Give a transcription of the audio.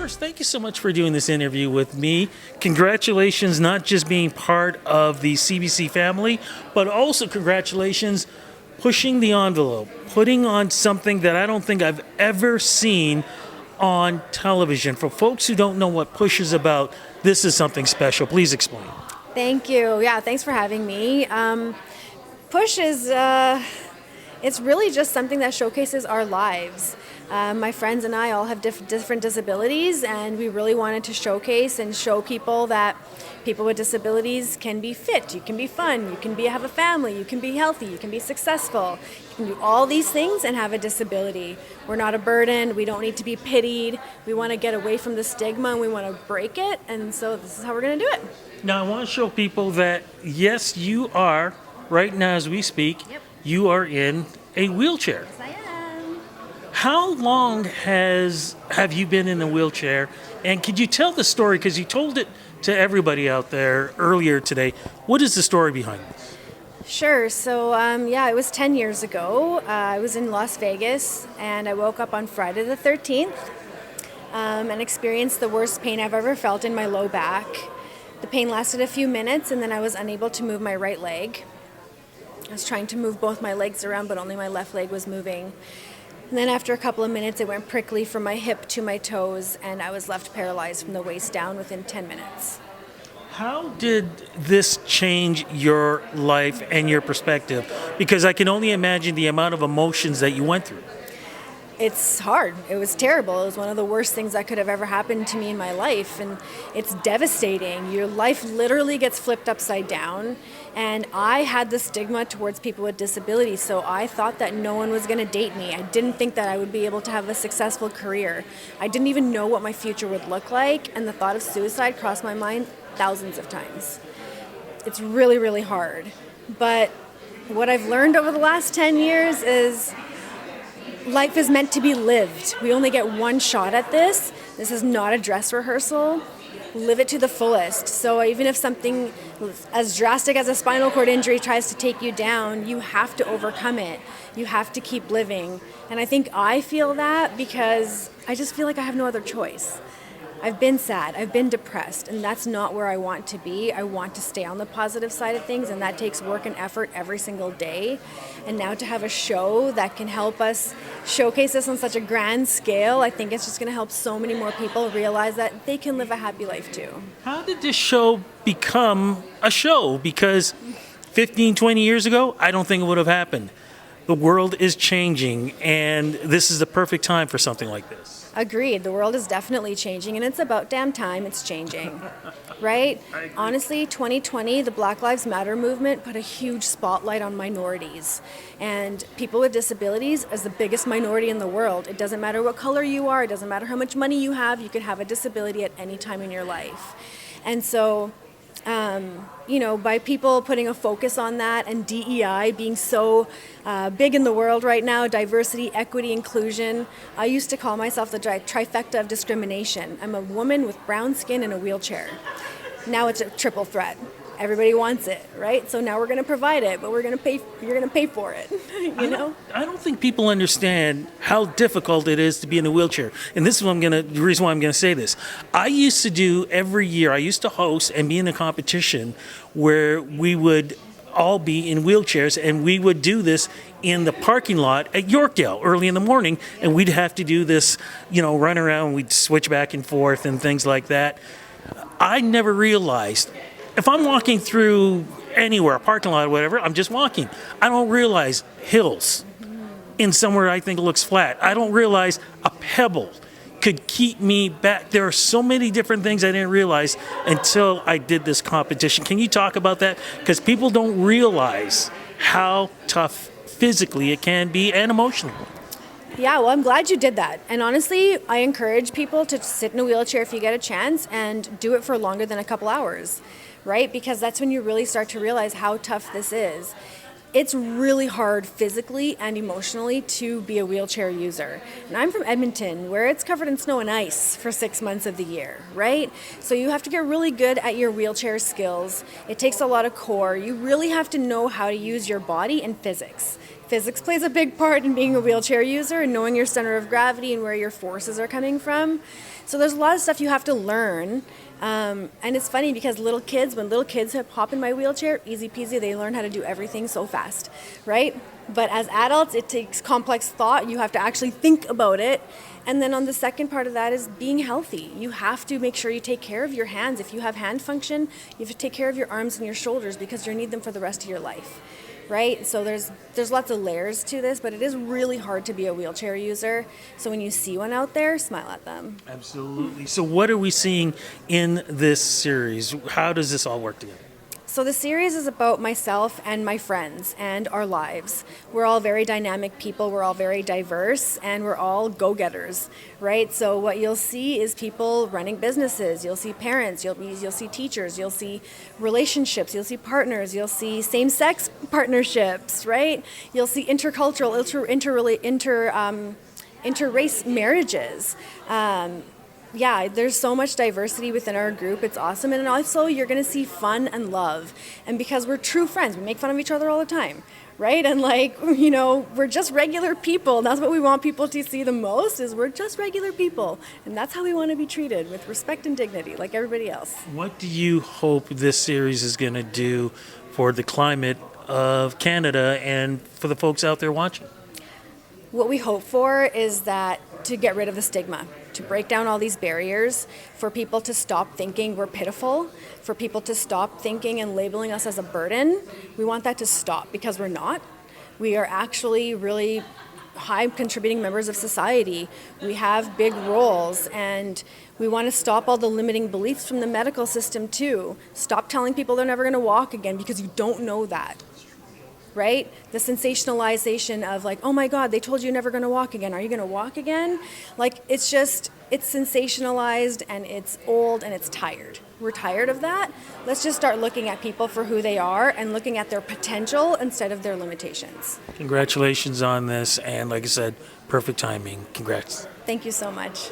First, thank you so much for doing this interview with me. Congratulations, not just being part of the CBC family, but also congratulations pushing the envelope, putting on something that I don't think I've ever seen on television. For folks who don't know what Push is about, this is something special. Please explain. Thank you. Yeah, thanks for having me. Push is, it's really just something that showcases our lives. My friends and I all have different disabilities, and we really wanted to showcase and show people that people with disabilities can be fit, you can be fun, you can have a family, you can be healthy, you can be successful. You can do all these things and have a disability. We're not a burden, we don't need to be pitied. We want to get away from the stigma and we want to break it, and so this is how we're going to do it. Now, I want to show people that, yes, you are, right now as we speak, you are in a wheelchair. Yes, I am. How long have you been in a wheelchair? And could you tell the story, because you told it to everybody out there earlier today. What is the story behind this? Sure. So, it was 10 years ago. I was in Las Vegas, and I woke up on Friday the 13th and experienced the worst pain I've ever felt in my low back. The pain lasted a few minutes, and then I was unable to move my right leg. I was trying to move both my legs around, but only my left leg was moving. And then after a couple of minutes, it went prickly from my hip to my toes, and I was left paralyzed from the waist down within 10 minutes. How did this change your life and your perspective? Because I can only imagine the amount of emotions that you went through. It's hard. It was terrible. It was one of the worst things that could have ever happened to me in my life, and it's devastating. Your life literally gets flipped upside down, and I had the stigma towards people with disabilities, so I thought that no one was going to date me. I didn't think that I would be able to have a successful career. I didn't even know what my future would look like, and the thought of suicide crossed my mind thousands of times. It's really, really hard. But what I've learned over the last 10 years is life is meant to be lived. We only get one shot at this. This is not a dress rehearsal. Live it to the fullest. So even if something as drastic as a spinal cord injury tries to take you down, you have to overcome it. You have to keep living. And I think I feel that because I just feel like I have no other choice. I've been sad, I've been depressed, and that's not where I want to be. I want to stay on the positive side of things, and that takes work and effort every single day. And now to have a show that can help us showcase this on such a grand scale, I think it's just going to help so many more people realize that they can live a happy life too. How did this show become a show? Because 15, 20 years ago, I don't think it would have happened. The world is changing, and this is the perfect time for something like this. Agreed. The world is definitely changing, and it's about damn time it's changing, right? Honestly, 2020, the Black Lives Matter movement put a huge spotlight on minorities, and people with disabilities is the biggest minority in the world. It doesn't matter what color you are, it doesn't matter how much money you could have a disability at any time in your life. And so by people putting a focus on that and DEI being so big in the world right now, diversity, equity, inclusion, I used to call myself the trifecta of discrimination. I'm a woman with brown skin in a wheelchair. Now it's a triple threat. Everybody wants it, right? So now we're going to provide it, but you're going to pay for it, I don't think people understand how difficult it is to be in a wheelchair. And this is the reason why I'm going to say this. I used to do every year, I used to host and be in a competition where we would all be in wheelchairs, and we would do this in the parking lot at Yorkdale early in the morning, and we'd have to do this, run around, we'd switch back and forth and things like that. I never realized, if I'm walking through anywhere, a parking lot or whatever, I'm just walking. I don't realize hills in somewhere I think looks flat. I don't realize a pebble could keep me back. There are so many different things I didn't realize until I did this competition. Can you talk about that? Because people don't realize how tough physically it can be and emotionally. Yeah, well, I'm glad you did that. And honestly, I encourage people to sit in a wheelchair if you get a chance and do it for longer than a couple hours, right? Because that's when you really start to realize how tough this is. It's really hard physically and emotionally to be a wheelchair user. And I'm from Edmonton, where it's covered in snow and ice for 6 months of the year, right? So you have to get really good at your wheelchair skills. It takes a lot of core. You really have to know how to use your body and physics physics plays a big part in being a wheelchair user and knowing your center of gravity and where your forces are coming from. So there's a lot of stuff you have to learn. And it's funny because when little kids hop in my wheelchair, easy peasy, they learn how to do everything so fast, right? But as adults, it takes complex thought. You have to actually think about it. And then on the second part of that is being healthy. You have to make sure you take care of your hands. If you have hand function, you have to take care of your arms and your shoulders because you need them for the rest of your life, right? So there's lots of layers to this, but it is really hard to be a wheelchair user. So when you see one out there, smile at them. Absolutely. So what are we seeing in this series? How does this all work together? So the series is about myself and my friends and our lives. We're all very dynamic people, we're all very diverse, and we're all go-getters, right? So what you'll see is people running businesses, you'll see parents, you'll see teachers, you'll see relationships, you'll see partners, you'll see same-sex partnerships, right? You'll see intercultural, inter-race marriages. Yeah, there's so much diversity within our group. It's awesome. And also, you're going to see fun and love. And because we're true friends, we make fun of each other all the time, right? And we're just regular people. And that's what we want people to see the most is we're just regular people. And that's how we want to be treated, with respect and dignity, like everybody else. What do you hope this series is going to do for the climate of Canada and for the folks out there watching? What we hope for is that to get rid of the stigma, to break down all these barriers, for people to stop thinking we're pitiful, for people to stop thinking and labeling us as a burden. We want that to stop because we're not. We are actually really high contributing members of society. We have big roles, and we want to stop all the limiting beliefs from the medical system too. Stop telling people they're never going to walk again because you don't know that. Right? The sensationalization of oh my God, they told you you're never going to walk again. Are you going to walk again? It's sensationalized and it's old and it's tired. We're tired of that. Let's just start looking at people for who they are and looking at their potential instead of their limitations. Congratulations on this. And like I said, perfect timing. Congrats. Thank you so much.